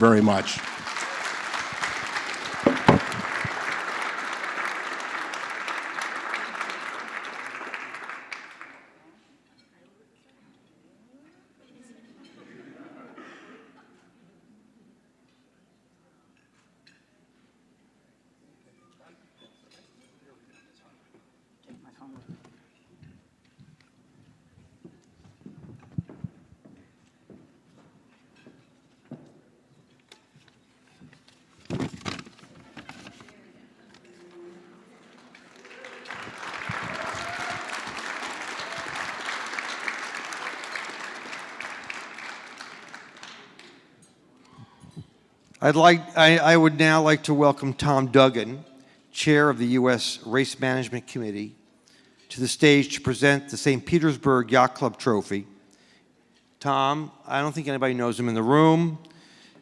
very much. I would now like to welcome Tom Duggan, Chair of the U.S. Race Management Committee, to the stage to present the St. Petersburg Yacht Club Trophy. Tom, I don't think anybody knows him in the room.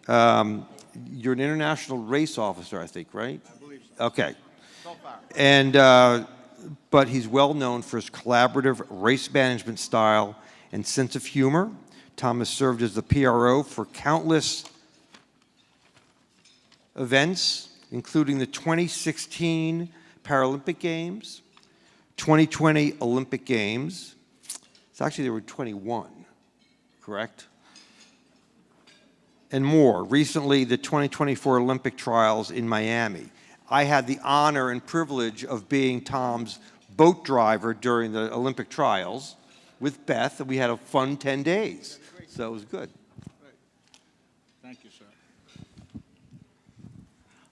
You're an international race officer, I think, right? I believe so. Okay. So far. And, but he's well known for his collaborative race management style and sense of humor. Tom has served as the PRO for countless events, including the 2016 Paralympic Games, 2020 Olympic Games. It's actually, there were 21, correct? And more. Recently, the 2024 Olympic trials in Miami. I had the honor and privilege of being Tom's boat driver during the Olympic trials with Beth, and we had a fun 10 days. So it was good. Thank you, sir.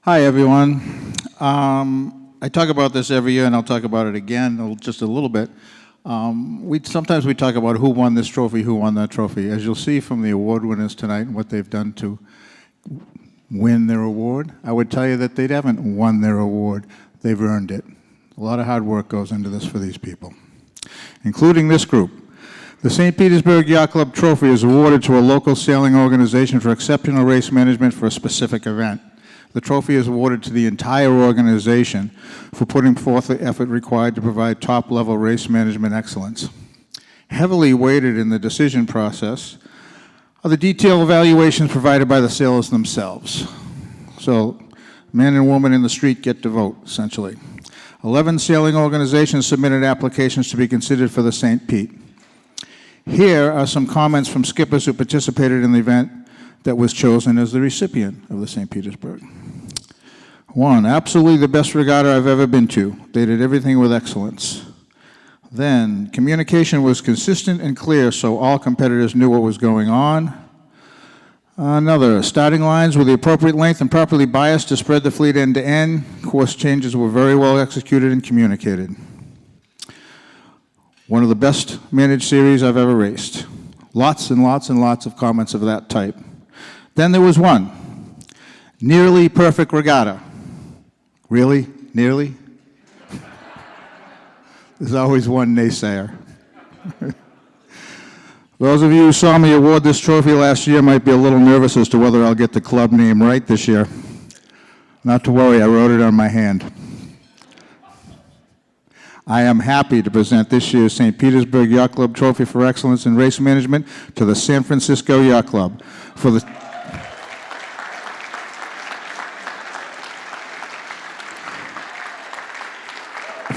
Hi, everyone. I talk about this every year, and I'll talk about it again just a little bit. Sometimes we talk about who won this trophy, who won that trophy. As you'll see from the award winners tonight and what they've done to win their award, I would tell you that they haven't won their award. They've earned it. A lot of hard work goes into this for these people, including this group. The St. Petersburg Yacht Club Trophy is awarded to a local sailing organization for exceptional race management for a specific event. The trophy is awarded to the entire organization for putting forth the effort required to provide top-level race management excellence. Heavily weighted in the decision process are the detailed evaluations provided by the sailors themselves. So, man and woman in the street get to vote, essentially. 11 sailing organizations submitted applications to be considered for the St. Pete. Here are some comments from skippers who participated in the event that was chosen as the recipient of the St. Petersburg. 1, absolutely the best regatta I've ever been to. They did everything with excellence. Then, communication was consistent and clear, so all competitors knew what was going on. Another, starting lines were the appropriate length and properly biased to spread the fleet end to end. Course changes were very well executed and communicated. One of the best managed series I've ever raced. Lots and lots and lots of comments of that type. Then there was one, nearly perfect regatta. Really? Nearly? There's always one naysayer. Those of you who saw me award this trophy last year might be a little nervous as to whether I'll get the club name right this year. Not to worry, I wrote it on my hand. I am happy to present this year's St. Petersburg Yacht Club Trophy for Excellence in Race Management to the San Francisco Yacht Club for the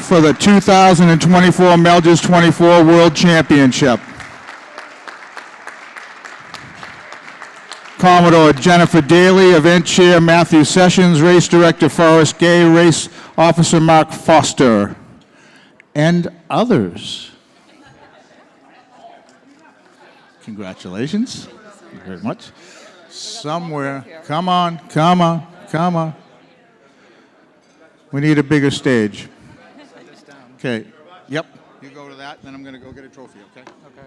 for the 2024 Melges 24 World Championship. Commodore Jennifer Daly, Event Chair Matthew Sessions, Race Director Forrest Gay, Race Officer Mark Foster, and others. Congratulations. Thank you very much. Somewhere, come on, come on, come on. We need a bigger stage. Okay, yep. You go to that, then I'm going to go get a trophy, okay? Okay.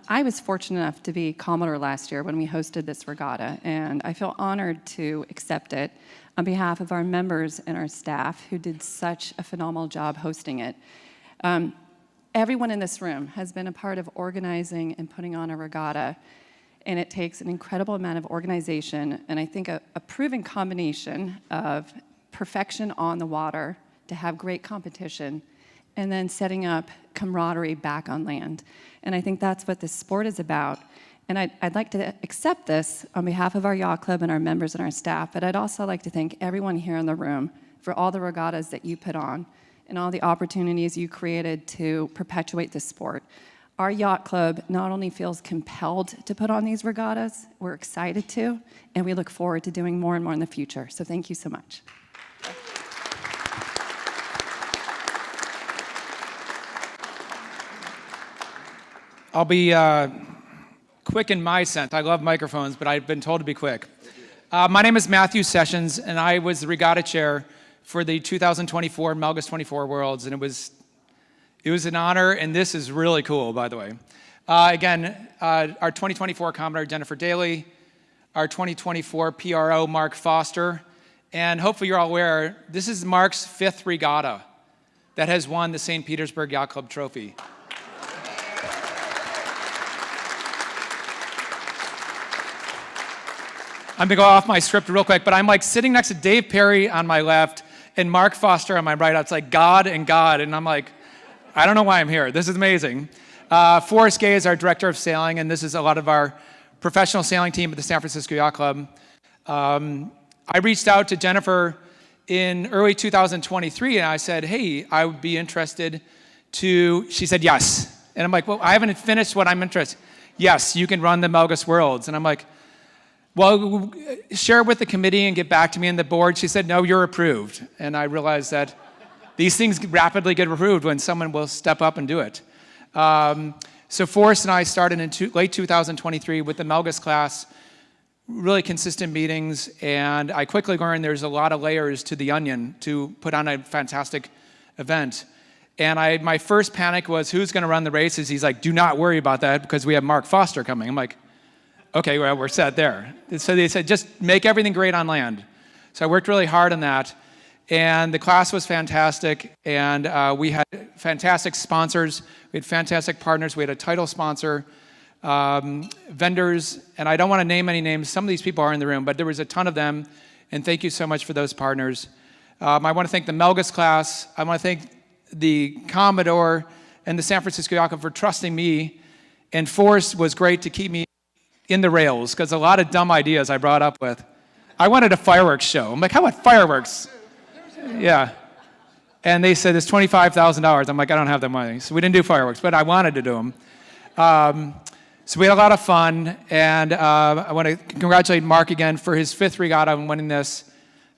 I was fortunate enough to be Commodore last year when we hosted this regatta, and I feel honored to accept it on behalf of our members and our staff who did such a phenomenal job hosting it. Everyone in this room has been a part of organizing and putting on a regatta, and it takes an incredible amount of organization, and I think a proven combination of perfection on the water to have great competition, and then setting up camaraderie back on land. And I think that's what this sport is about. And I'd like to accept this on behalf of our yacht club and our members and our staff, but I'd also like to thank everyone here in the room for all the regattas that you put on and all the opportunities you created to perpetuate this sport. Our yacht club not only feels compelled to put on these regattas, we're excited to, and we look forward to doing more and more in the future. So thank you so much. I'll be quick in my sense. I love microphones, but I've been told to be quick. My name is Matthew Sessions, and I was the regatta chair for the 2024 Melgus 24 Worlds, and it was an honor, and this is really cool, by the way. Again, our 2024 Commodore Jennifer Daly, our 2024 PRO Mark Foster, and hopefully you're all aware, this is Mark's 5th regatta that has won the St. Petersburg Yacht Club Trophy. I'm gonna go off my script real quick, but I'm like sitting next to Dave Perry on my left and Mark Foster on my right. It's like God and God, and I'm like, I don't know why I'm here. This is amazing. Forrest Gay is our director of sailing, and this is a lot of our professional sailing team at the San Francisco Yacht Club. I reached out to Jennifer in early 2023, and I said, hey, I would be interested to, she said yes. And I'm like, well, I haven't finished what I'm interested. Yes, you can run the Melgus Worlds. And I'm like, well, share it with the committee and get back to me and the board. She said, no, you're approved. And I realized that these things rapidly get approved when someone will step up and do it. So Forrest and I started in late 2023 with the Melgus class, really consistent meetings, and I quickly learned there's a lot of layers to the onion to put on a fantastic event. And my first panic was, who's gonna run the races? He's like, do not worry about that because we have Mark Foster coming. I'm like, okay, well, we're set there. So they said, just make everything great on land. So I worked really hard on that. And the class was fantastic. And we had fantastic sponsors. We had fantastic partners. We had a title sponsor, vendors. And I don't want to name any names. Some of these people are in the room, but there was a ton of them. And thank you so much for those partners. I want to thank the Melgus class. I want to thank the Commodore and the San Francisco Yacht Club for trusting me. And Forrest was great to keep me in the rails, because a lot of dumb ideas I brought up with. I wanted a fireworks show. I'm like, how about fireworks? Yeah. And they said, it's $25,000. I'm like, I don't have that money. So we didn't do fireworks, but I wanted to do them. So we had a lot of fun, and I want to congratulate Mark again for his 5th regatta and winning this.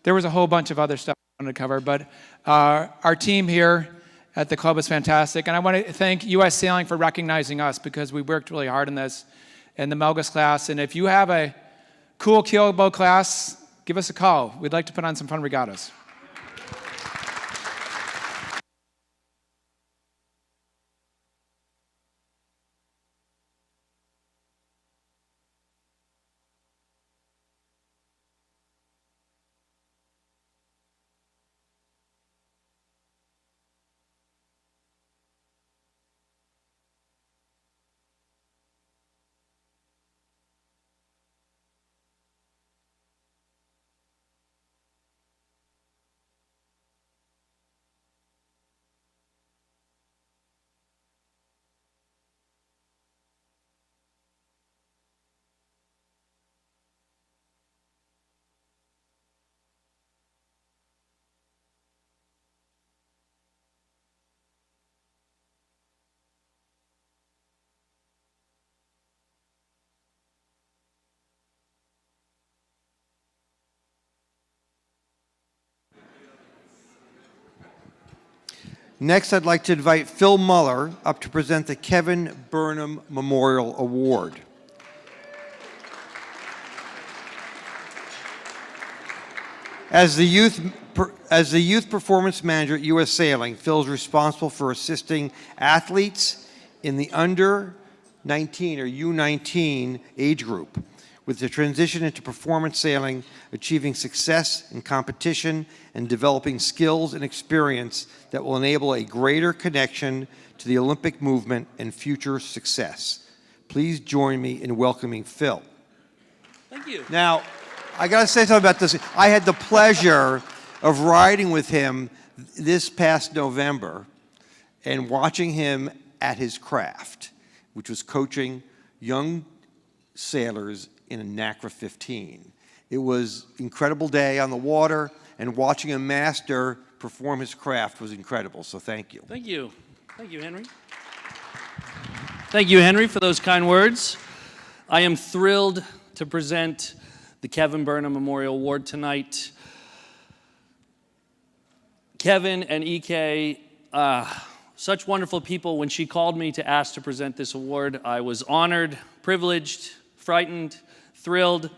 There was a whole bunch of other stuff I wanted to cover, but our team here at the club was fantastic. And I want to thank U.S. Sailing for recognizing us, because we worked really hard on this. And the Melgus class. And if you have a cool keelboat class, give us a call. We'd like to put on some fun regattas. Next, I'd like to invite Phil Muller up to present the Kevin Burnham Memorial Award. As the youth performance manager at U.S. Sailing, Phil is responsible for assisting athletes in the under 19 or U19 age group with the transition into performance sailing, achieving success in competition, and developing skills and experience that will enable a greater connection to the Olympic movement and future success. Please join me in welcoming Phil. Thank you. Now, I gotta say something about this. I had the pleasure of riding with him this past November, and watching him at his craft, which was coaching young sailors in a NACRA 15. It was an incredible day on the water, and watching a master perform his craft was incredible, so thank you. Thank you. Thank you, Henry. Thank you, Henry, for those kind words. I am thrilled to present the Kevin Burnham Memorial Award tonight. Kevin and EK, such wonderful people. When she called me to ask to present this award, I was honored, privileged, frightened, thrilled.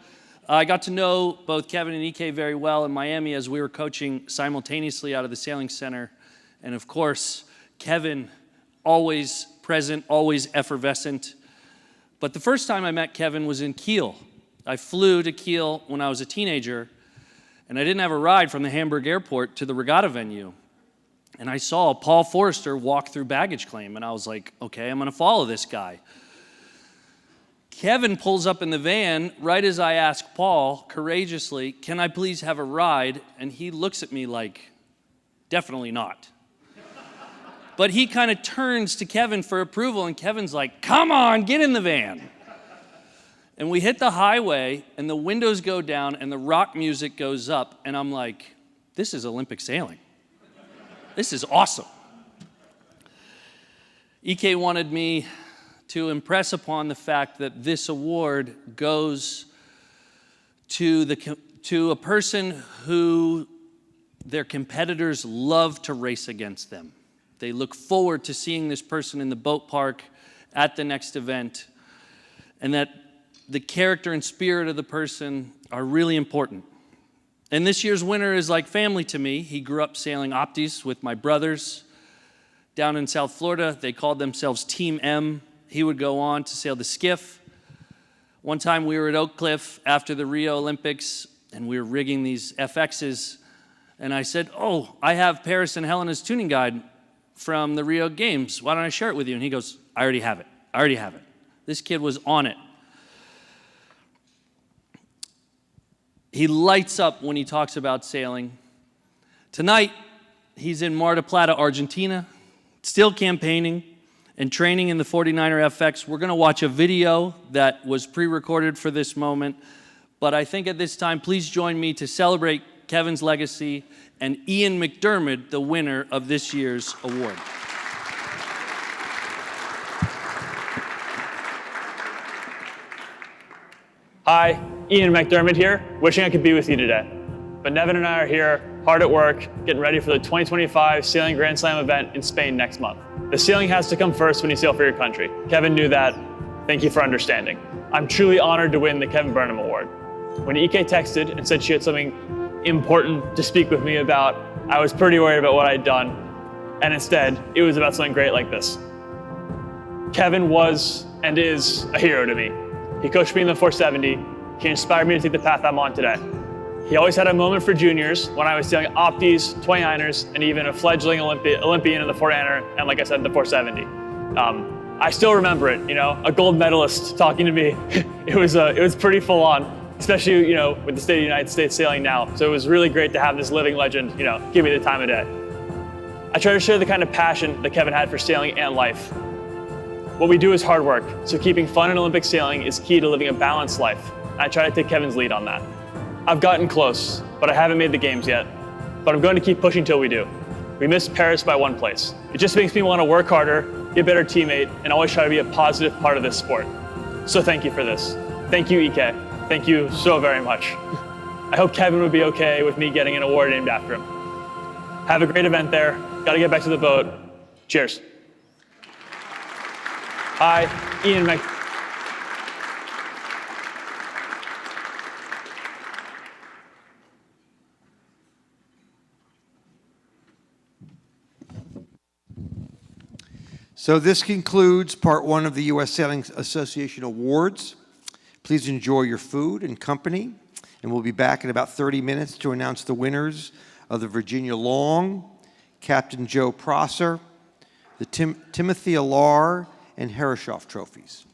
I got to know both Kevin and EK very well in Miami as we were coaching simultaneously out of the Sailing Center. And of course, Kevin, always present, always effervescent. But the first time I met Kevin was in Kiel. I flew to Kiel when I was a teenager, and I didn't have a ride from the Hamburg airport to the regatta venue. And I saw Paul Forrester walk through baggage claim, and I was like, okay, I'm gonna follow this guy. Kevin pulls up in the van right as I ask Paul courageously, can I please have a ride? And he looks at me like, definitely not. But he kind of turns to Kevin for approval, and Kevin's like, come on, get in the van. And we hit the highway, and the windows go down, and the rock music goes up, and I'm like, this is Olympic sailing. This is awesome. EK wanted me to impress upon the fact that this award goes to a person who their competitors love to race against them. They look forward to seeing this person in the boat park at the next event, and that the character and spirit of the person are really important. And this year's winner is like family to me. He grew up sailing Optis with my brothers down in South Florida. They called themselves Team M. He would go on to sail the skiff. One time we were at Oak Cliff after the Rio Olympics, and we were rigging these FXs, and I said, oh, I have Paris and Helena's tuning guide from the Rio Games. Why don't I share it with you? And he goes, I already have it. I already have it. This kid was on it. He lights up when he talks about sailing. Tonight, he's in Mar del Plata, Argentina, still campaigning and training in the 49er FX. We're going to watch a video that was pre-recorded for this moment. But I think at this time, please join me to celebrate Kevin's legacy and Ian McDermott, the winner of this year's award. Hi, Ian McDermott here, wishing I could be with you today. But Nevin and I are here, hard at work, getting ready for the 2025 Sailing Grand Slam event in Spain next month. The sailing has to come first when you sail for your country. Kevin knew that. Thank you for understanding. I'm truly honored to win the Kevin Burnham Award. When EK texted and said she had something important to speak with me about, I was pretty worried about what I'd done. And instead, it was about something great like this. Kevin was and is a hero to me. He coached me in the 470. He inspired me to take the path I'm on today. He always had a moment for juniors when I was sailing Optis, 29ers, and even a fledgling Olympian in the 400 and, like I said, the 470. I still remember it, a gold medalist talking to me. It was pretty full on, especially, with the state of the United States sailing now. So it was really great to have this living legend, give me the time of day. I try to share the kind of passion that Kevin had for sailing and life. What we do is hard work, so keeping fun in Olympic sailing is key to living a balanced life. I try to take Kevin's lead on that. I've gotten close, but I haven't made the games yet. But I'm going to keep pushing till we do. We missed Paris by 1 place. It just makes me want to work harder, be a better teammate, and always try to be a positive part of this sport. So thank you for this. Thank you, EK. Thank you so very much. I hope Kevin would be okay with me getting an award named after him. Have a great event there. Got to get back to the boat. Cheers. Hi, Ian Mc. So this concludes part 1 of the U.S. Sailing Association Awards. Please enjoy your food and company, and we'll be back in about 30 minutes to announce the winners of the Virginia Long, Captain Joe Prosser, the Timothy Larr, and Harrishof trophies.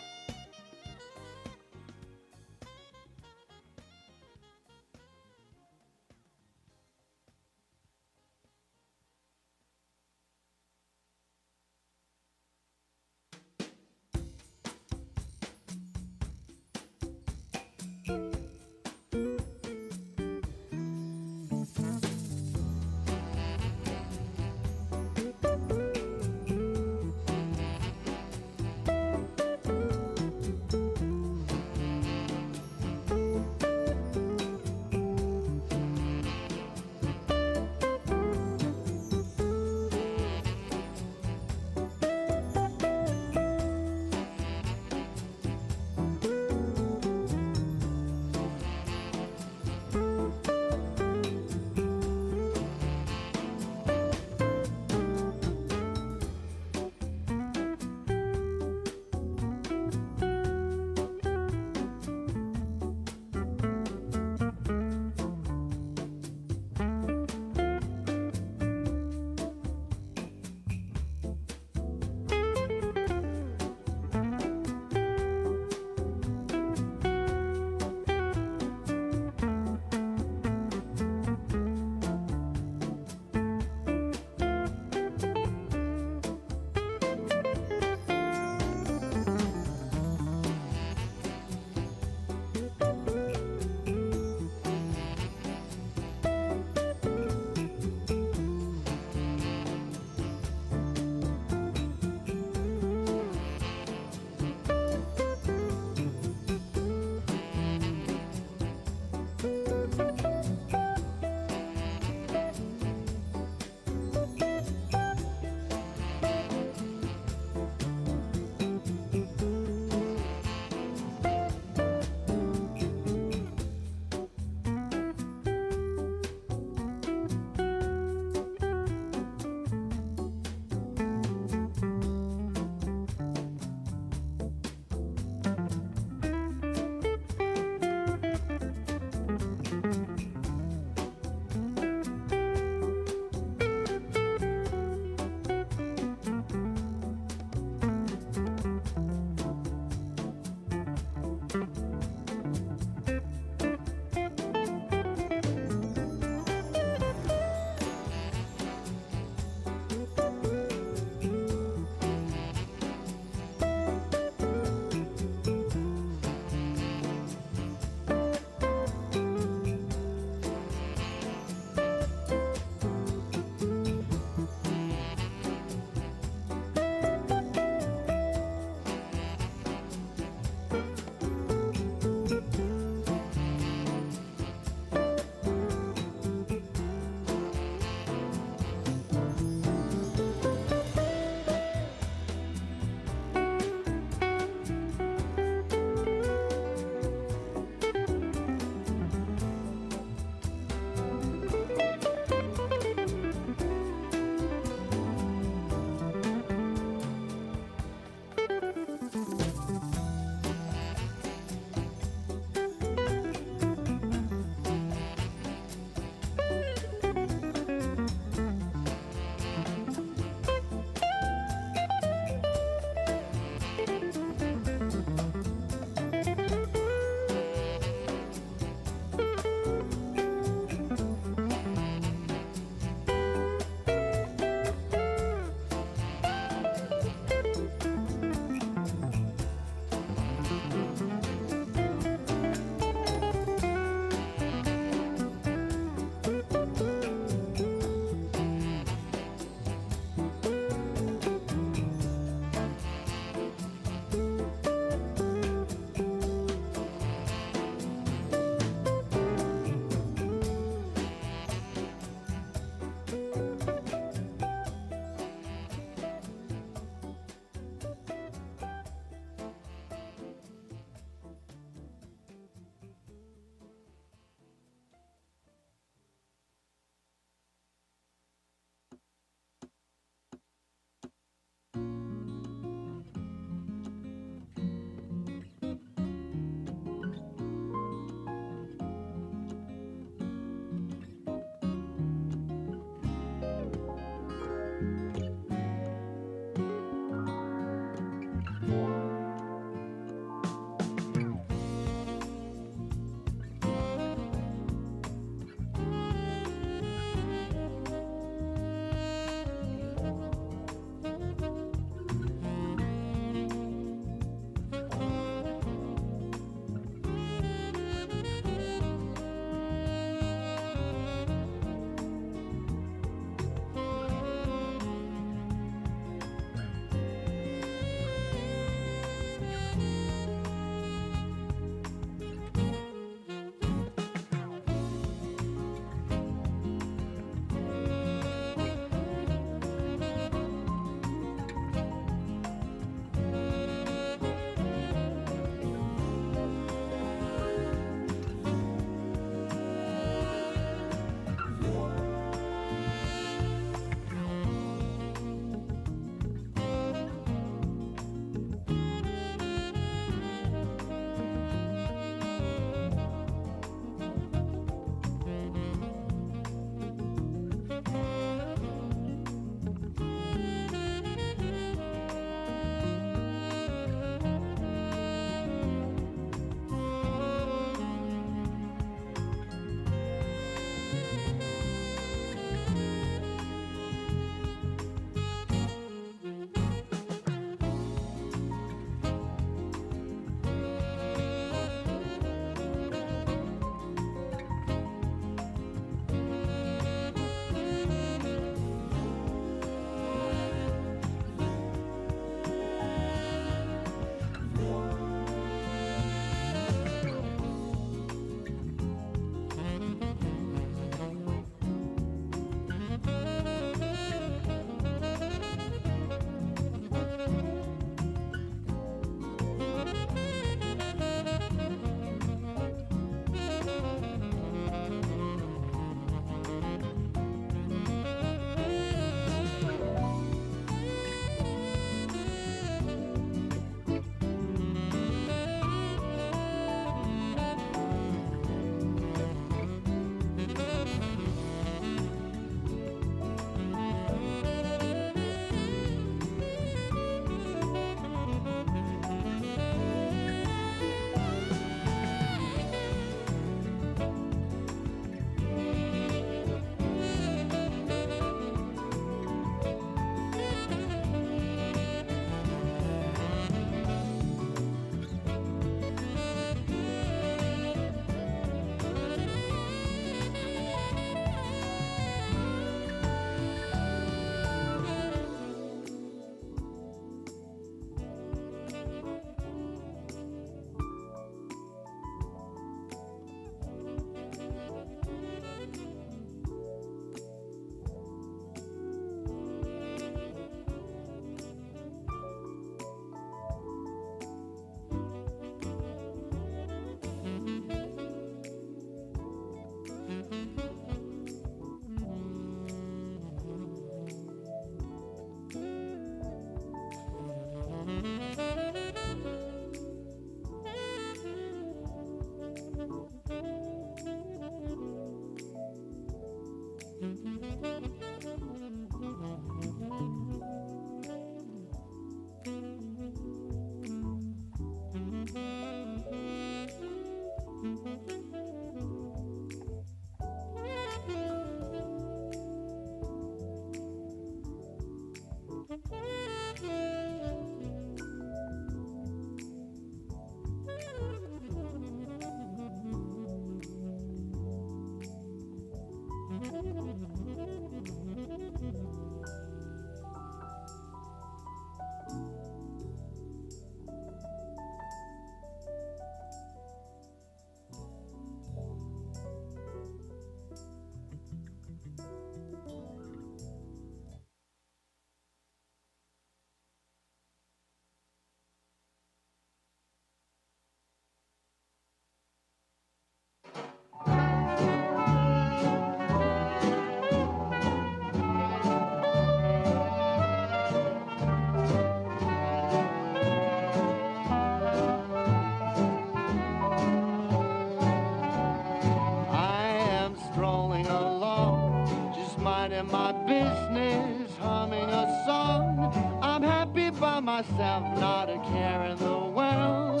My business, humming a song. I'm happy by myself, not a care in the world.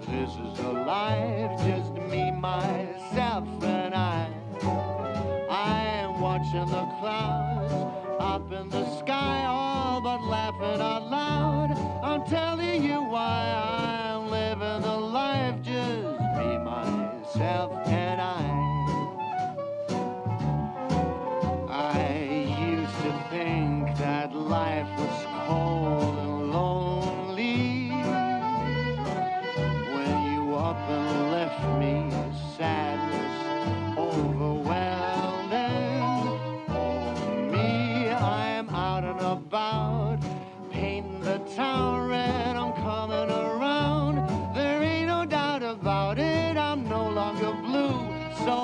This is a life, just me, myself, and I am watching the clouds up in the sky, all but laughing out loud. I'm telling you why I'm living the life, just me, myself, and I used to think that life was cold and lonely when you up and left me, sadness overwhelming. Oh me, I am out and about, painting the town red, I'm coming around. There ain't no doubt about it, I'm no longer blue, so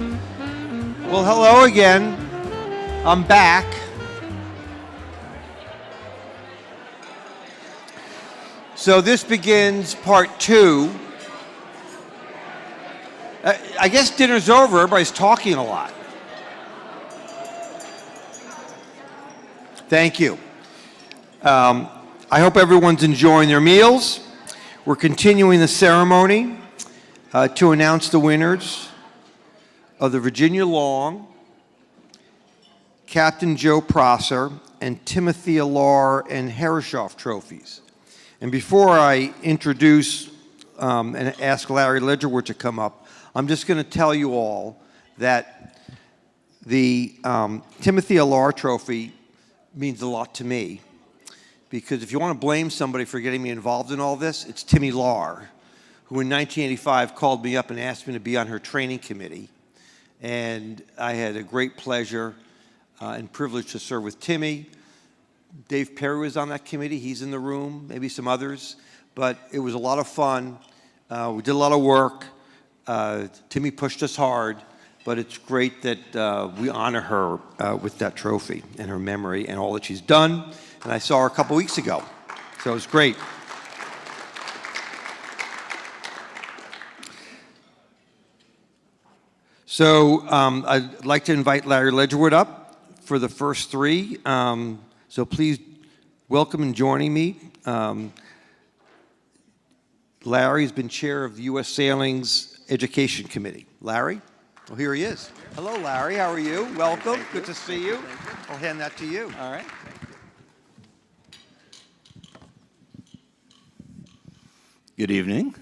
Well, hello again. I'm back. So this begins part 2. I guess dinner's over. Everybody's talking a lot. Thank you. I hope everyone's enjoying their meals. We're continuing the ceremony to announce the winners of the Virginia Long, Captain Joe Prosser, and Timothy Larr and Harrishof trophies. And before I introduce and ask Larry Ledgerwood to come up, I'm just going to tell you all that the Timothy Larr trophy means a lot to me, because if you want to blame somebody for getting me involved in all this, it's Timmy Larr, who in 1985 called me up and asked me to be on her training committee. And I had a great pleasure and privilege to serve with Timmy. Dave Perry was on that committee. He's in the room, maybe some others. But it was a lot of fun. We did a lot of work. Timmy pushed us hard. But it's great that we honor her with that trophy and her memory and all that she's done. And I saw her a couple weeks ago. So it was great. So I'd like to invite Larry Ledgerwood up for the first 3. So please welcome and joining me. Larry's been chair of U.S. Sailing's Education Committee. Larry? Oh, here he is. Hello, Larry. How are you? Welcome. Good to see you. I'll hand that to you. All right. Good evening.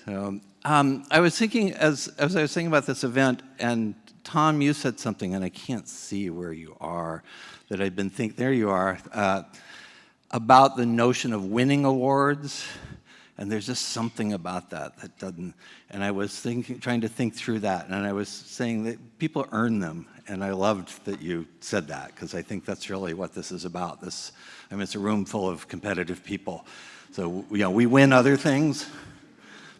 So, I was thinking, as I was thinking about this event, and Tom, you said something, and I can't see where you are, that I've been thinking, there you are, about the notion of winning awards, and there's just something about that doesn't, and I was trying to think through that, and I was saying that people earn them, and I loved that you said that, because I think that's really what this is about. I mean, it's a room full of competitive people. So, you know, we win other things,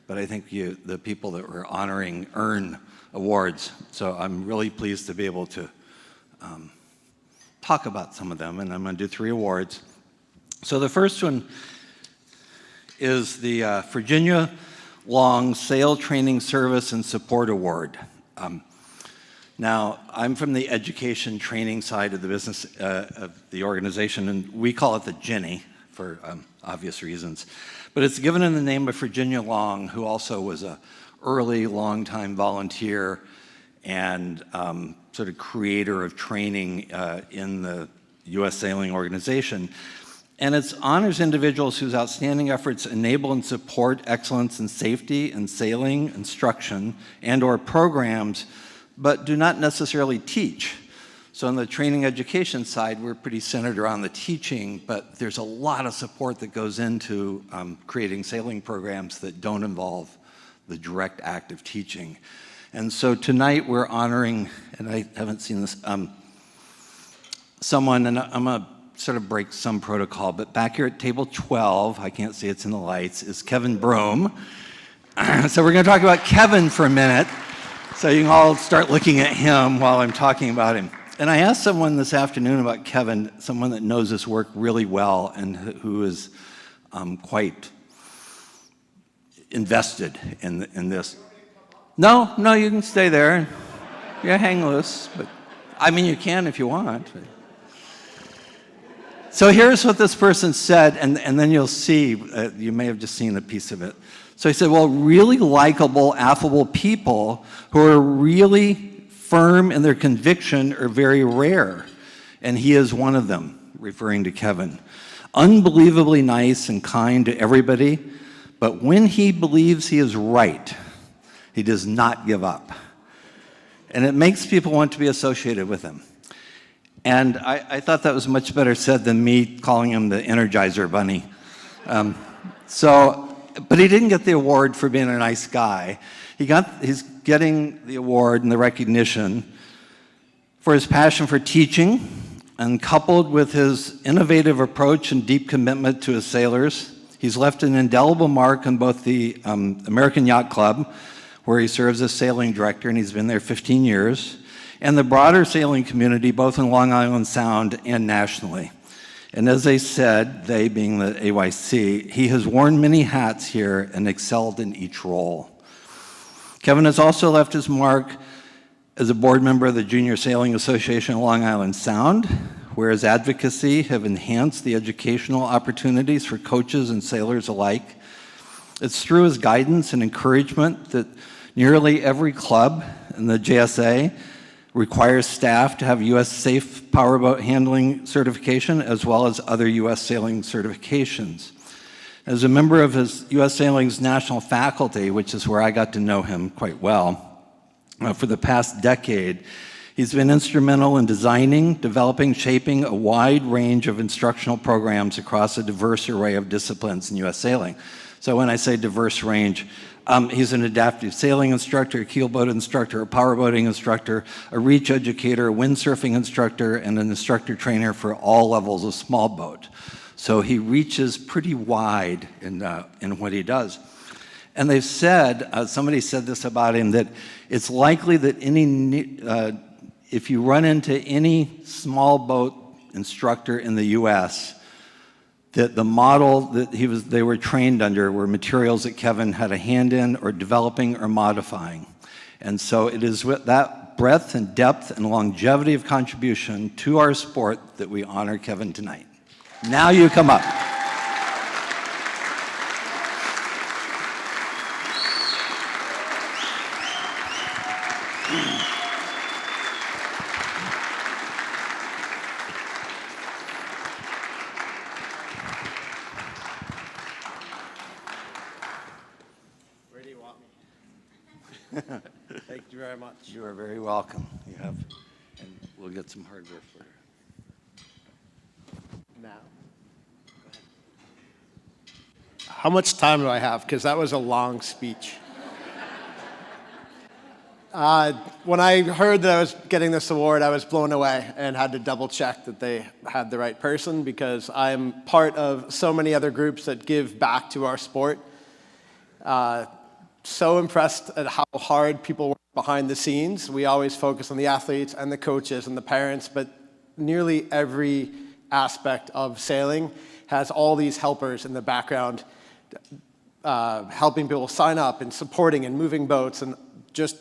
but I think the people that we're honoring earn awards. So I'm really pleased to be able to talk about some of them, and I'm going to do 3 awards. So the first one is the Virginia Long Sail Training Service and Support Award. Now, I'm from the education training side of the business of the organization, and we call it the Ginny for obvious reasons. But it's given in the name of Virginia Long, who also was an early, long-time volunteer and sort of creator of training in the U.S. Sailing Organization. And it honors individuals whose outstanding efforts enable and support excellence in safety and sailing instruction and/or programs, but do not necessarily teach. So on the training education side, we're pretty centered around the teaching, but there's a lot of support that goes into creating sailing programs that don't involve the direct act of teaching. And so tonight we're honoring, and I haven't seen this, someone, and I'm gonna sort of break some protocol, but back here at table 12, I can't see it's in the lights, is Kevin Burnham. So we're gonna talk about Kevin for a minute, so you can all start looking at him while I'm talking about him. And I asked someone this afternoon about Kevin, someone that knows this work really well and who is quite invested in this. No, you can stay there. Yeah, hang loose. But I mean, you can if you want. But. So here's what this person said, and then you'll see, you may have just seen a piece of it. So he said, well, really likable, affable people who are really firm in their conviction are very rare, and he is one of them, referring to Kevin. Unbelievably nice and kind to everybody, but when he believes he is right, he does not give up. And it makes people want to be associated with him. And I thought that was much better said than me calling him the Energizer Bunny. But he didn't get the award for being a nice guy. He's getting the award and the recognition for his passion for teaching, and coupled with his innovative approach and deep commitment to his sailors, he's left an indelible mark on both the American Yacht Club, where he serves as sailing director, and he's been there 15 years, and the broader sailing community, both in Long Island Sound and nationally. And as they said, they being the AYC, he has worn many hats here and excelled in each role. Kevin has also left his mark as a board member of the Junior Sailing Association of Long Island Sound, where his advocacy have enhanced the educational opportunities for coaches and sailors alike. It's through his guidance and encouragement that nearly every club in the JSA requires staff to have U.S. Safe Powerboat Handling certification, as well as other U.S. sailing certifications. As a member of his U.S. Sailing's national faculty, which is where I got to know him quite well, for the past decade, he's been instrumental in designing, developing, shaping a wide range of instructional programs across a diverse array of disciplines in U.S. sailing. So when I say diverse range, he's an adaptive sailing instructor, a keelboat instructor, a powerboating instructor, a reach educator, a windsurfing instructor, and an instructor trainer for all levels of small boat. So he reaches pretty wide in what he does. And they've said, somebody said this about him, that it's likely that if you run into any small boat instructor in the U.S., that the model that they were trained under were materials that Kevin had a hand in or developing or modifying. And so it is with that breadth and depth and longevity of contribution to our sport that we honor Kevin tonight. Now you come up. Thank you very much. You are very welcome. You have, and we'll get some hardware for you. Now. How much time do I have? Because that was a long speech. When I heard that I was getting this award, I was blown away and had to double check that they had the right person, because I'm part of so many other groups that give back to our sport. So impressed at how hard people work behind the scenes. We always focus on the athletes and the coaches and the parents, but nearly every aspect of sailing has all these helpers in the background, helping people sign up and supporting and moving boats and just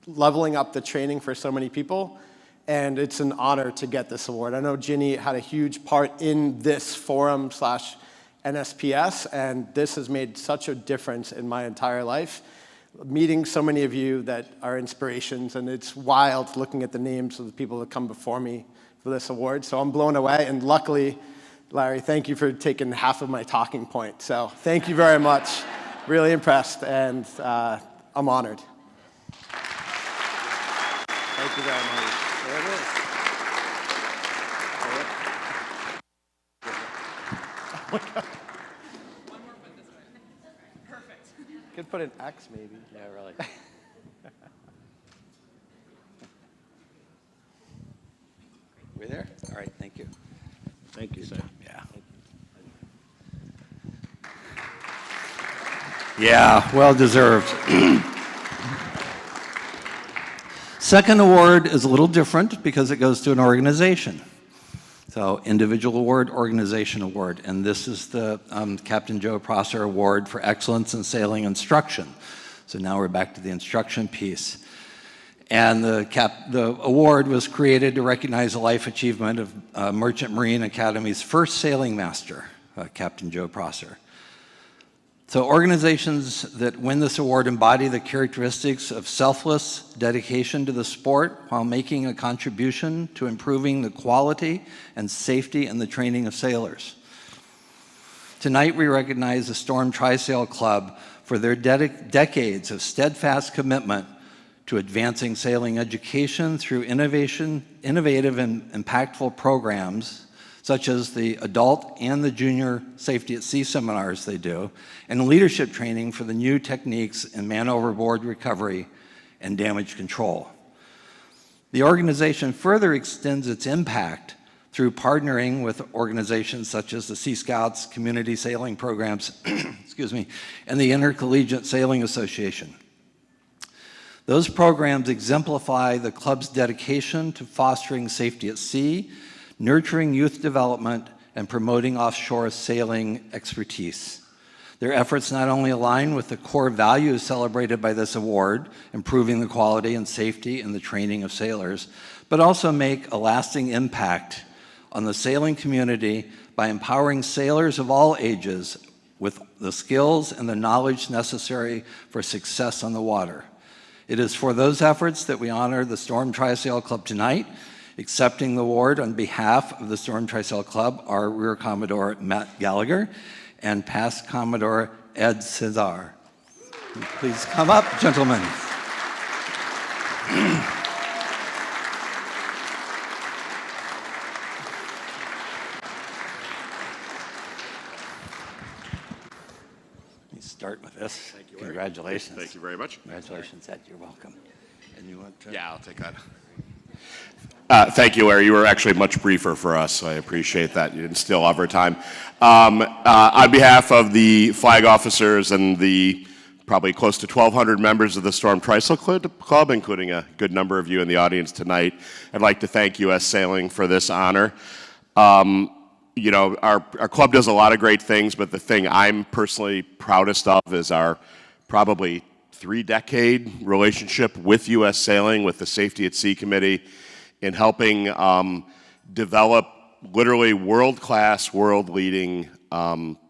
leveling up the training for so many people. And it's an honor to get this award. I know Ginny had a huge part in this forum / NSPS, and this has made such a difference in my entire life. Meeting so many of you that are inspirations, and it's wild looking at the names of the people that come before me for this award. So I'm blown away, and luckily, Larry, thank you for taking half of my talking point. So thank you very much. Really impressed, and I'm honored. Thank you very much. There it is. Oh my God. One more foot this way. Perfect. Could put an X maybe. Yeah, really. We there? All right, thank you. Thank you, sir. Yeah. Yeah, well deserved. Second award is a little different because it goes to an organization. So individual award, organization award, and this is the Captain Joe Prosser Award for Excellence in Sailing Instruction. So now we're back to the instruction piece. And the award was created to recognize the life achievement of Merchant Marine Academy's first sailing master, Captain Joe Prosser. So organizations that win this award embody the characteristics of selfless dedication to the sport while making a contribution to improving the quality and safety and the training of sailors. Tonight we recognize the Storm Trysail Club for their decades of steadfast commitment to advancing sailing education through innovative and impactful programs such as the adult and the junior safety at sea seminars they do, and leadership training for the new techniques in man overboard recovery and damage control. The organization further extends its impact through partnering with organizations such as the Sea Scouts, community sailing programs, excuse me, and the Intercollegiate Sailing Association. Those programs exemplify the club's dedication to fostering safety at sea, nurturing youth development, and promoting offshore sailing expertise. Their efforts not only align with the core values celebrated by this award, improving the quality and safety in the training of sailors, but also make a lasting impact on the sailing community by empowering sailors of all ages with the skills and the knowledge necessary for success on the water. It is for those efforts that we honor the Storm Trysail Club tonight. Accepting the award on behalf of the Storm Trysail Club are Rear Commodore Matt Gallagher and Past Commodore Ed Cesar. Please come up, gentlemen. Let me start with this. Thank you, Congratulations. Thank you very much. Congratulations, Ed. You're welcome. And you want to? Yeah, I'll take that. Thank you, Larry. You were actually much briefer for us, so I appreciate that. You didn't steal over time. On behalf of the flag officers and the probably close to 1,200 members of the Storm Trysail Club, including a good number of you in the audience tonight, I'd like to thank U.S. Sailing for this honor. You know, our club does a lot of great things, but the thing I'm personally proudest of is our probably 3-decade relationship with U.S. Sailing, with the Safety at Sea Committee, in helping develop literally world-class, world-leading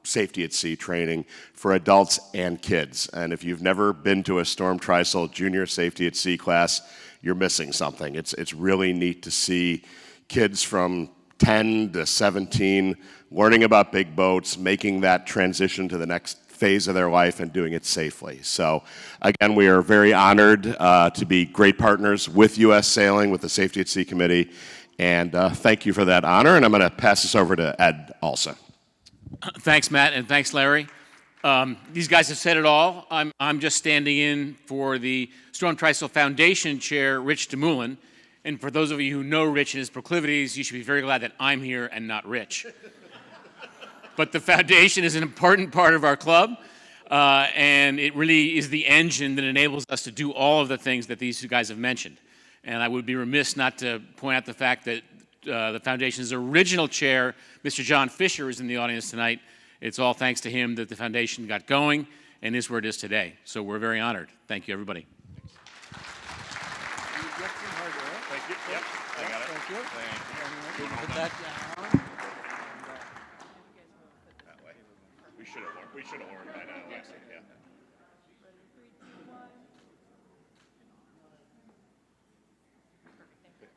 safety at sea training for adults and kids. And if you've never been to a Storm Trysail Junior Safety at Sea class, you're missing something. It's really neat to see kids from 10 to 17 learning about big boats, making that transition to the next phase of their life and doing it safely. So again, we are very honored to be great partners with U.S. Sailing, with the Safety at Sea Committee, and thank you for that honor. And I'm going to pass this over to Ed also. Thanks, Matt, and thanks, Larry. These guys have said it all. I'm just standing in for the Storm Trysail Foundation Chair, Rich DeMullen. And for those of you who know Rich and his proclivities, you should be very glad that I'm here and not Rich. But the foundation is an important part of our club, and it really is the engine that enables us to do all of the things that these two guys have mentioned. And I would be remiss not to point out the fact that the foundation's original chair, Mr. John Fisher, is in the audience tonight. It's all thanks to him that the foundation got going and is where it is today. So we're very honored. Thank you, everybody. Thank you. Yep, I got it. Thank you. Thank you. Put that down. That way. We should have learned by now. Yes. Yeah.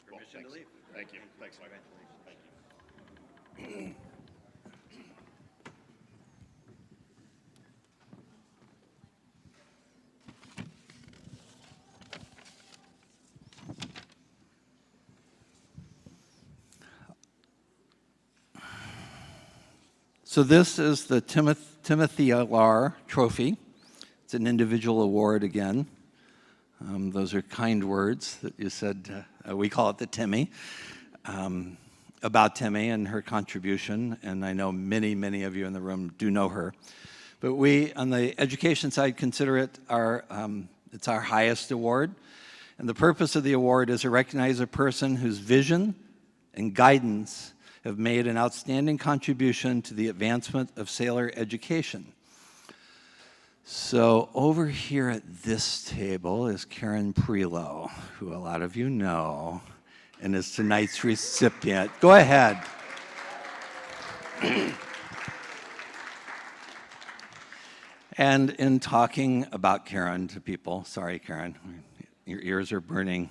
Permission to leave. Thank you. Thanks, Larry. Thank you. So this is the Timothy Larr Trophy. It's an individual award again. Those are kind words that you said. We call it the Timmy, about Timmy and her contribution. And I know many, many of you in the room do know her. But we, on the education side, consider it it's our highest award. And the purpose of the award is to recognize a person whose vision and guidance have made an outstanding contribution to the advancement of sailor education. So over here at this table is Karen Prelo, who a lot of you know, and is tonight's recipient. Go ahead. And in talking about Karen to people, sorry Karen, your ears are burning,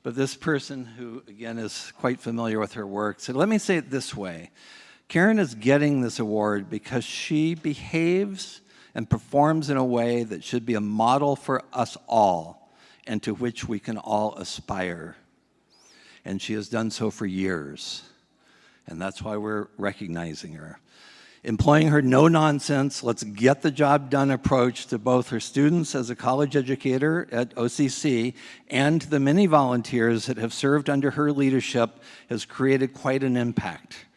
but this person who, again, is quite familiar with her work said, let me say it this way. Karen is getting this award because she behaves and performs in a way that should be a model for us all and to which we can all aspire. And she has done so for years. And that's why we're recognizing her. Employing her no-nonsense, let's get the job done approach to both her students as a college educator at OCC and the many volunteers that have served under her leadership has created quite an impact.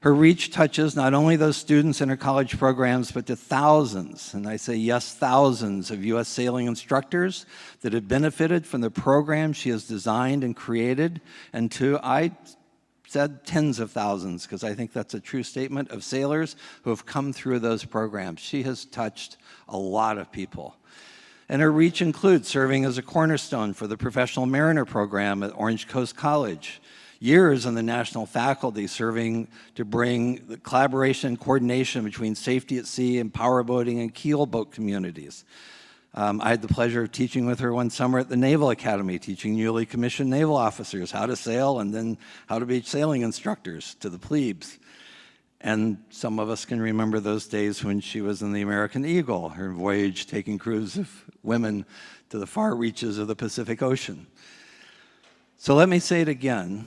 Her reach touches not only those students in her college programs, but to thousands, and I say yes, thousands of U.S. sailing instructors that have benefited from the programs she has designed and created, and to, I said, tens of thousands, because I think that's a true statement, of sailors who have come through those programs. She has touched a lot of people. And her reach includes serving as a cornerstone for the Professional Mariner program at Orange Coast College, years on the national faculty serving to bring the collaboration and coordination between safety at sea and powerboating and keelboat communities. I had the pleasure of teaching with her one summer at the Naval Academy, teaching newly commissioned naval officers how to sail and then how to be sailing instructors to the plebes. And some of us can remember those days when she was in the American Eagle, her voyage taking crews of women to the far reaches of the Pacific Ocean. So let me say it again.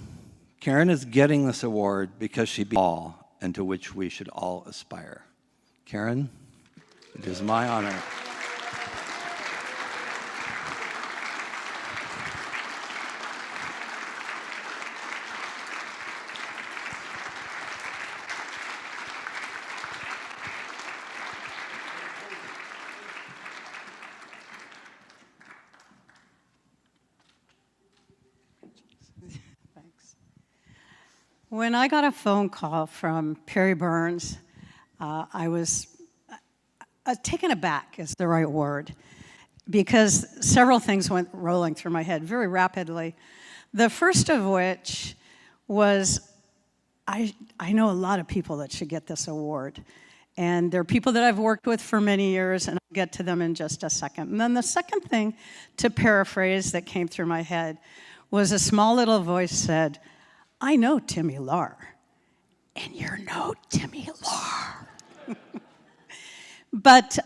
Karen is getting this award because she be all, and to which we should all aspire. Karen, it is my honor. When I got a phone call from Perry Burns, I was taken aback is the right word, because several things went rolling through my head very rapidly. The first of which was, I know a lot of people that should get this award. And they're people that I've worked with for many years, and I'll get to them in just a second. And then the second thing, to paraphrase, that came through my head was a small little voice said, I know Timmy Larr, and you're no Timmy Larr. But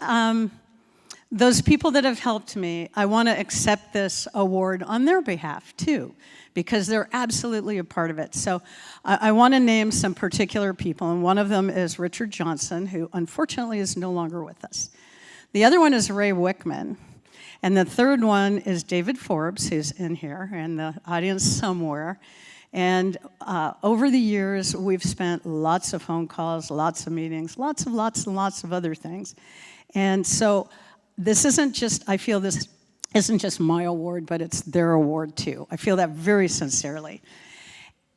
those people that have helped me, I want to accept this award on their behalf too, because they're absolutely a part of it. So I want to name some particular people, and one of them is Richard Johnson, who unfortunately is no longer with us. The other one is Ray Wickman, and the third one is David Forbes, who's in here in the audience somewhere. And over the years, we've spent lots of phone calls, lots of meetings, lots and lots of other things. And so this isn't just, I feel this isn't just my award, but it's their award too. I feel that very sincerely.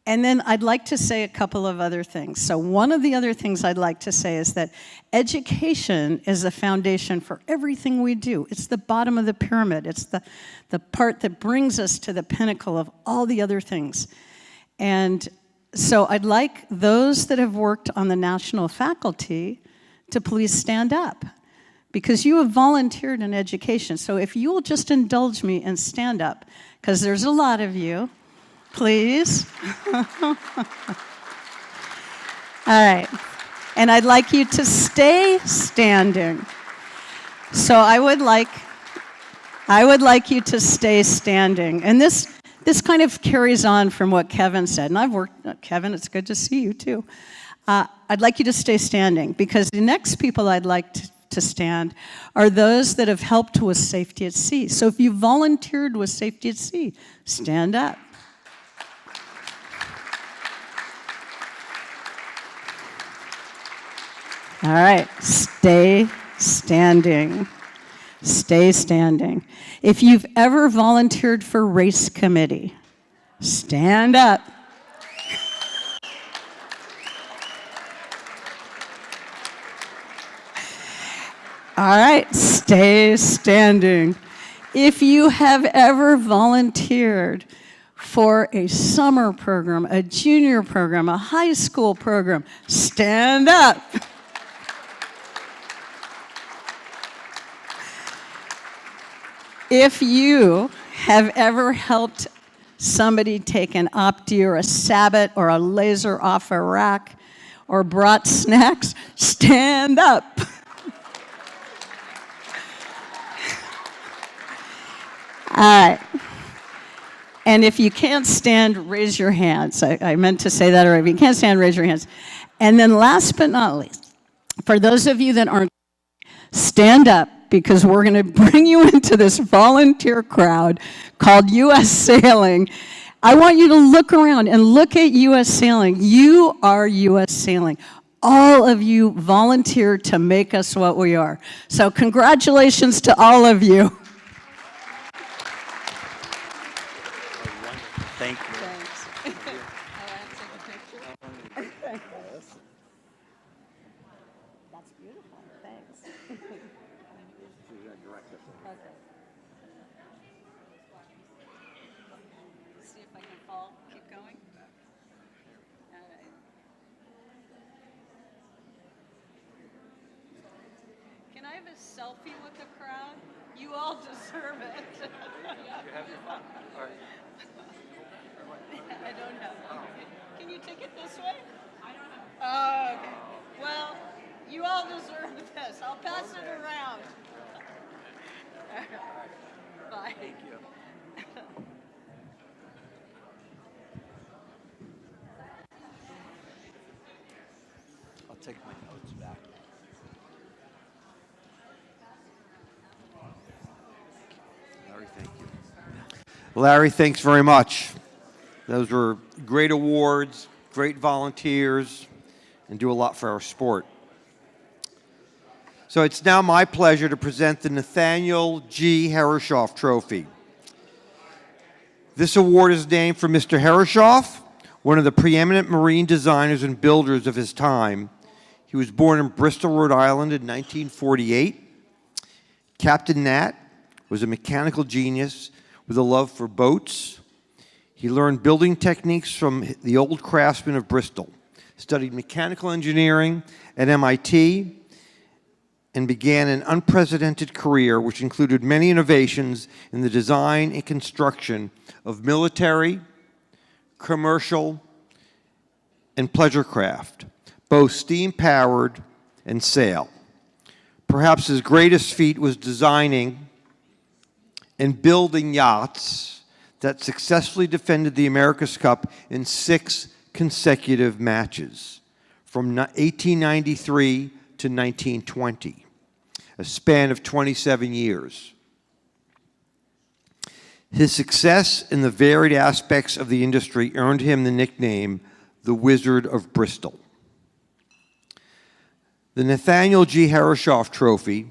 And then I'd like to say a couple of other things. So one of the other things I'd like to say is that education is the foundation for everything we do. It's the bottom of the pyramid. It's the part that brings us to the pinnacle of all the other things. And so I'd like those that have worked on the national faculty to please stand up, because you have volunteered in education. So if you will just indulge me and stand up, because there's a lot of you, please. All right. And I'd like you to stay standing. So I would like you to stay standing. And this kind of carries on from what Kevin said. And I've worked, Kevin, it's good to see you too. I'd like you to stay standing, because the next people I'd like to stand are those that have helped with safety at sea. So if you volunteered with safety at sea, stand up. All right, stay standing. Stay standing. If you've ever volunteered for race committee, stand up. All right, stay standing. If you have ever volunteered for a summer program, a junior program, a high school program, stand up. If you have ever helped somebody take an opti or a sabbat or a laser off a rack or brought snacks, stand up. All right. And if you can't stand, raise your hands. I meant to say that already. If you can't stand, raise your hands. And then last but not least, for those of you that aren't, stand up, because we're going to bring you into this volunteer crowd called U.S. Sailing. I want you to look around and look at U.S. Sailing. You are U.S. Sailing. All of you volunteered to make us what we are. So congratulations to all of you. Thank you. That's beautiful. Thanks. See if I can fall. Keep going. Can I have a selfie with the crowd? You all deserve it. You have your phone? I don't have it. Can you take it this way? I don't have it. Oh, okay. Well, you all deserve this. I'll pass it around. Bye. Thank you. I'll take my notes back. Larry, thank you. Larry, thanks very much. Those were great awards, great volunteers, and do a lot for our sport. So it's now my pleasure to present the Nathaniel G. Harrishof Trophy. This award is named for Mr. Harrishof, one of the preeminent marine designers and builders of his time. He was born in Bristol, Rhode Island in 1948. Captain Nat was a mechanical genius with a love for boats. He learned building techniques from the old craftsmen of Bristol, studied mechanical engineering at MIT, and began an unprecedented career which included many innovations in the design and construction of military, commercial, and pleasure craft, both steam-powered and sail. Perhaps his greatest feat was designing and building yachts that successfully defended the America's Cup in 6 consecutive matches from 1893 to 1920, a span of 27 years. His success in the varied aspects of the industry earned him the nickname the Wizard of Bristol. The Nathaniel G. Harrishof Trophy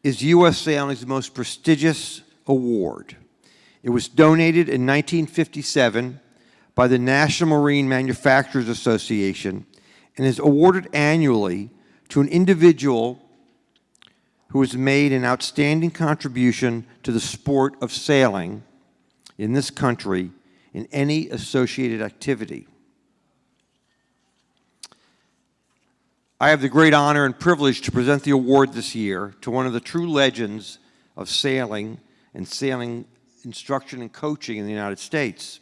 is U.S. Sailing's most prestigious award. It was donated in 1957 by the National Marine Manufacturers Association and is awarded annually to an individual who has made an outstanding contribution to the sport of sailing in this country in any associated activity. I have the great honor and privilege to present the award this year to one of the true legends of sailing and sailing instruction and coaching in the United States.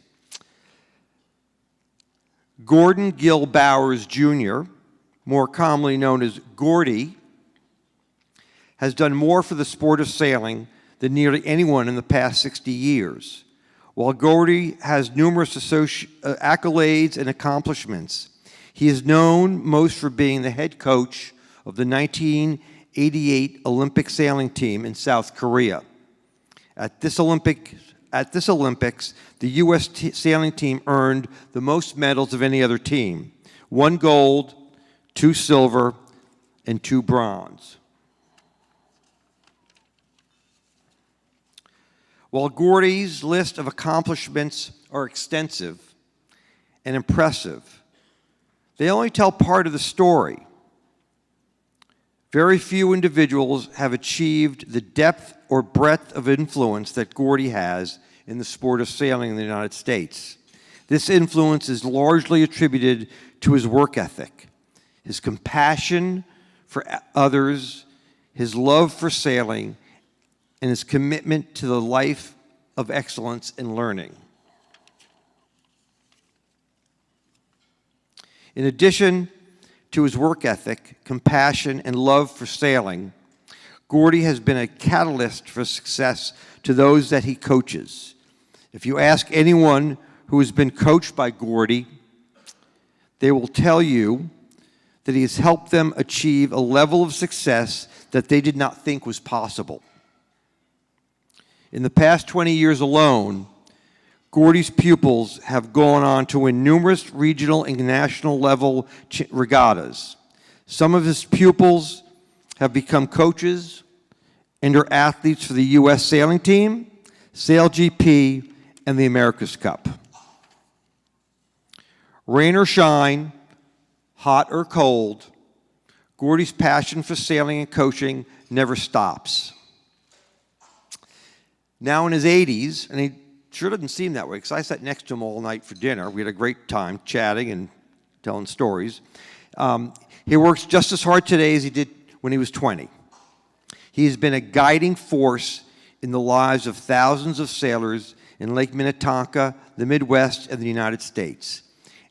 Gordon Gill Bowers, Jr., more commonly known as Gordy, has done more for the sport of sailing than nearly anyone in the past 60 years. While Gordy has numerous accolades and accomplishments, he is known most for being the head coach of the 1988 Olympic sailing team in South Korea. At this Olympics, the U.S. sailing team earned the most medals of any other team: 1 gold, 2 silver, and 2 bronze. While Gordy's list of accomplishments are extensive and impressive, they only tell part of the story. Very few individuals have achieved the depth or breadth of influence that Gordy has in the sport of sailing in the United States. This influence is largely attributed to his work ethic, his compassion for others, his love for sailing, and his commitment to the life of excellence and learning. In addition to his work ethic, compassion, and love for sailing, Gordy has been a catalyst for success to those that he coaches. If you ask anyone who has been coached by Gordy, they will tell you that he has helped them achieve a level of success that they did not think was possible. In the past 20 years alone, Gordy's pupils have gone on to win numerous regional and national level regattas. Some of his pupils have become coaches and are athletes for the U.S. sailing team, Sail GP, and the America's Cup. Rain or shine, hot or cold, Gordy's passion for sailing and coaching never stops. Now in his 80s, and he sure doesn't seem that way because I sat next to him all night for dinner. We had a great time chatting and telling stories. He works just as hard today as he did when he was 20. He has been a guiding force in the lives of thousands of sailors in Lake Minnetonka, the Midwest, and the United States.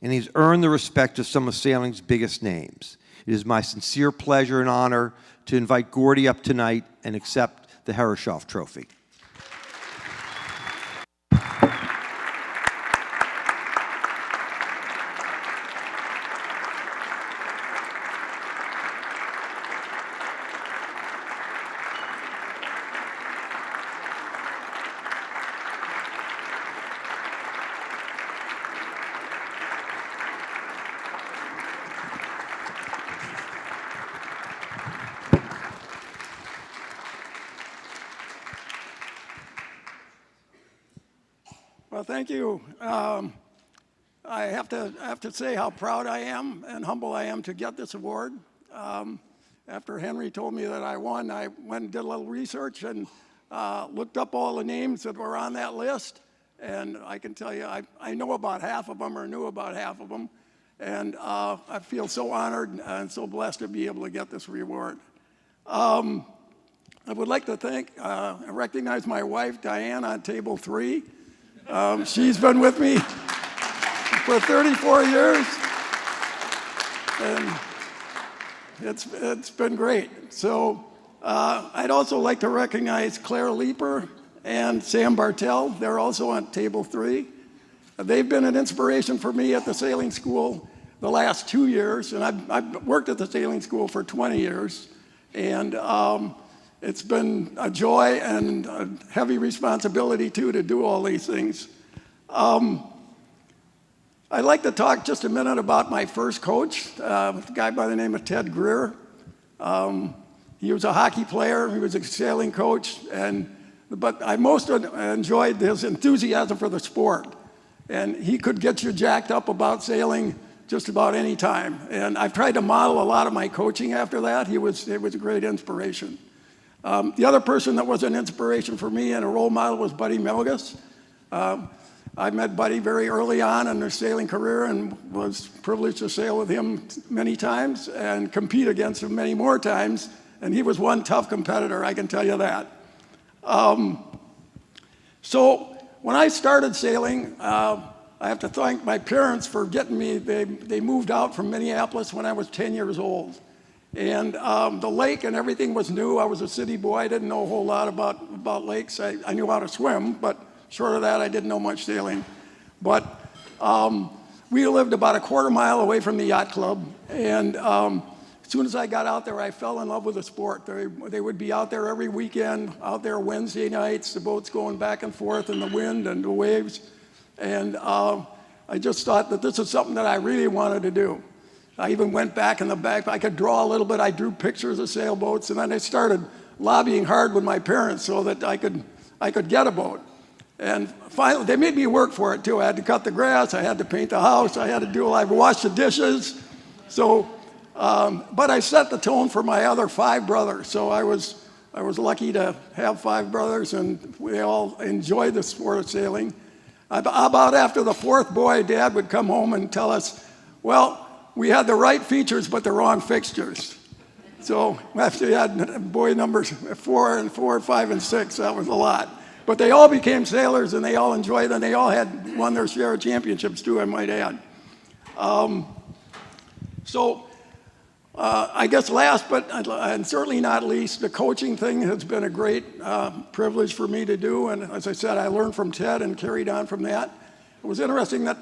And he's earned the respect of some of sailing's biggest names. It is my sincere pleasure and honor to invite Gordy up tonight and accept the Harrishof Trophy. Well, thank you. I have to say how proud I am and humble I am to get this award. After Henry told me that I won, I went and did a little research and looked up all the names that were on that list. And I can tell you, I know about half of them or knew about half of them. And I feel so honored and so blessed to be able to get this reward. I would like to thank and recognize my wife, Diane, on table 3. She's been with me for 34 years, and it's been great. So I'd also like to recognize Claire Leeper and Sam Bartell. They're also on table 3. They've been an inspiration for me at the sailing school the last 2 years, and I've worked at the sailing school for 20 years, and it's been a joy and a heavy responsibility, too, to do all these things. I'd like to talk just a minute about my first coach, a guy by the name of Ted Greer. He was a hockey player. He was a sailing coach. But I most enjoyed his enthusiasm for the sport. And he could get you jacked up about sailing just about any time. And I've tried to model a lot of my coaching after that. It was a great inspiration. The other person that was an inspiration for me and a role model was Buddy Melgus. I met Buddy very early on in his sailing career and was privileged to sail with him many times and compete against him many more times. And he was one tough competitor, I can tell you that. So when I started sailing, I have to thank my parents for getting me. They moved out from Minneapolis when I was 10 years old. And the lake and everything was new. I was a city boy. I didn't know a whole lot about lakes. I knew how to swim, but short of that, I didn't know much sailing. But we lived about a quarter mile away from the yacht club. And as soon as I got out there, I fell in love with the sport. They would be out there every weekend, out there Wednesday nights, the boats going back and forth in the wind and the waves. And I just thought that this is something that I really wanted to do. I even went back in the back. I could draw a little bit. I drew pictures of sailboats, and then I started lobbying hard with my parents so that I could get a boat. And finally, they made me work for it too. I had to cut the grass. I had to paint the house. I had to wash the dishes. So, but I set the tone for my other 5 brothers. So I was lucky to have 5 brothers, and we all enjoyed the sport of sailing. About after the 4th boy, Dad would come home and tell us, well, we had the right features, but the wrong fixtures. So after you had boy numbers 4, 5, and 6, that was a lot. But they all became sailors, and they all enjoyed it, and they all had won their share of championships too, I might add. I guess last, but and certainly not least, the coaching thing has been a great privilege for me to do. And as I said, I learned from Ted and carried on from that. It was interesting that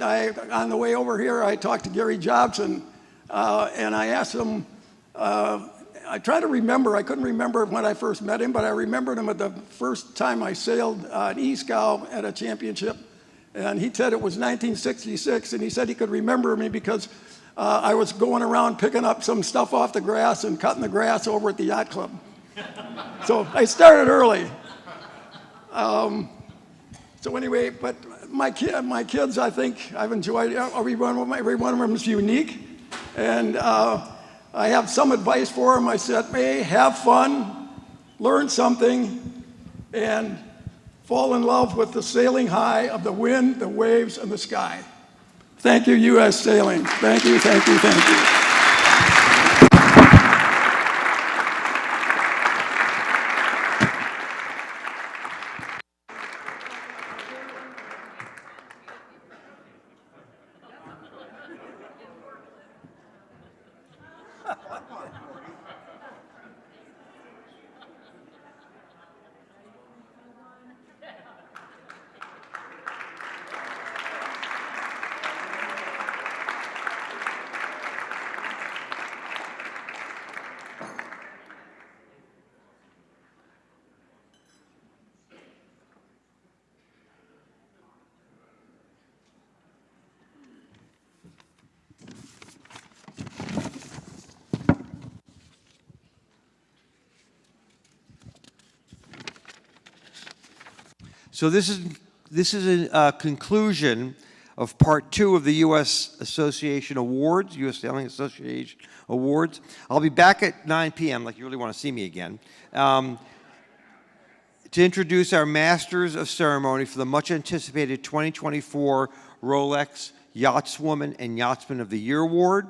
on the way over here, I talked to Gary Jobson, and I asked him, I tried to remember, I couldn't remember when I first met him, but I remembered him at the first time I sailed an E-scow at a championship. And he said it was 1966, and he said he could remember me because I was going around picking up some stuff off the grass and cutting the grass over at the yacht club. So I started early. So anyway, but my kids, I think I've enjoyed every one of them is unique. And I have some advice for them. I said, hey, have fun, learn something, and fall in love with the sailing high of the wind, the waves, and the sky. Thank you, U.S. Sailing. Thank you, thank you, thank you. So this is a conclusion of part 2 of the U.S. Association Awards, U.S. Sailing Association Awards. I'll be back at 9 p.m., like you really want to see me again, to introduce our Masters of Ceremony for the much-anticipated 2024 Rolex Yachtswoman and Yachtsman of the Year Award.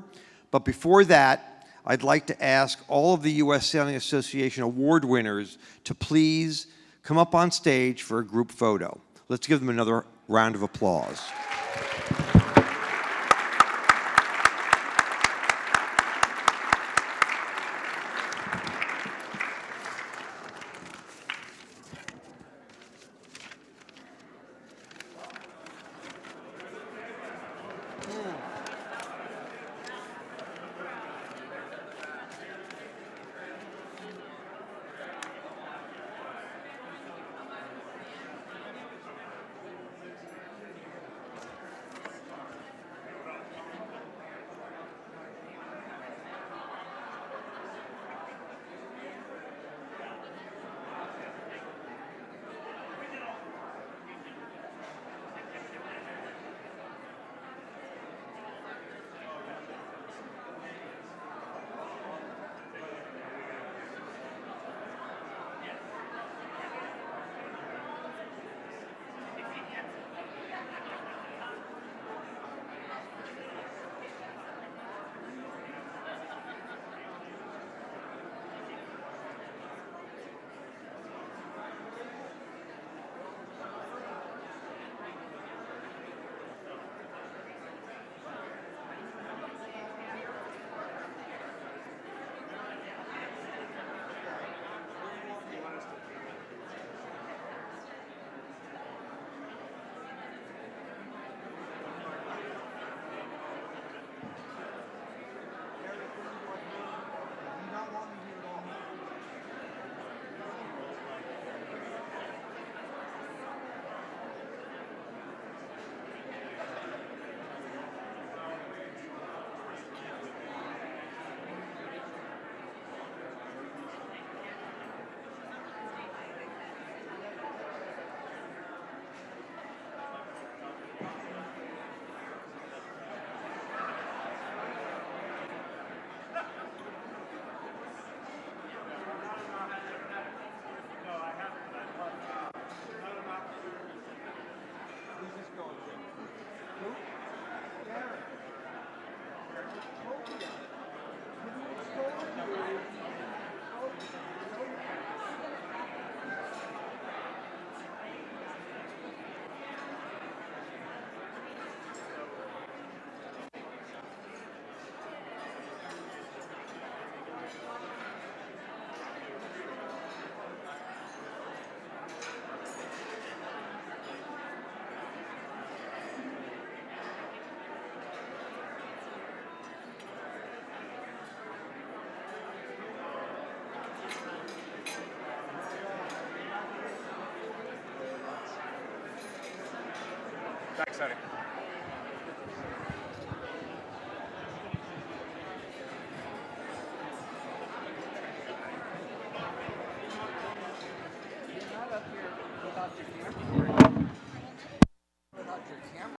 But before that, I'd like to ask all of the U.S. Sailing Association Award winners to please come up on stage for a group photo. Let's give them another round of applause. exciting.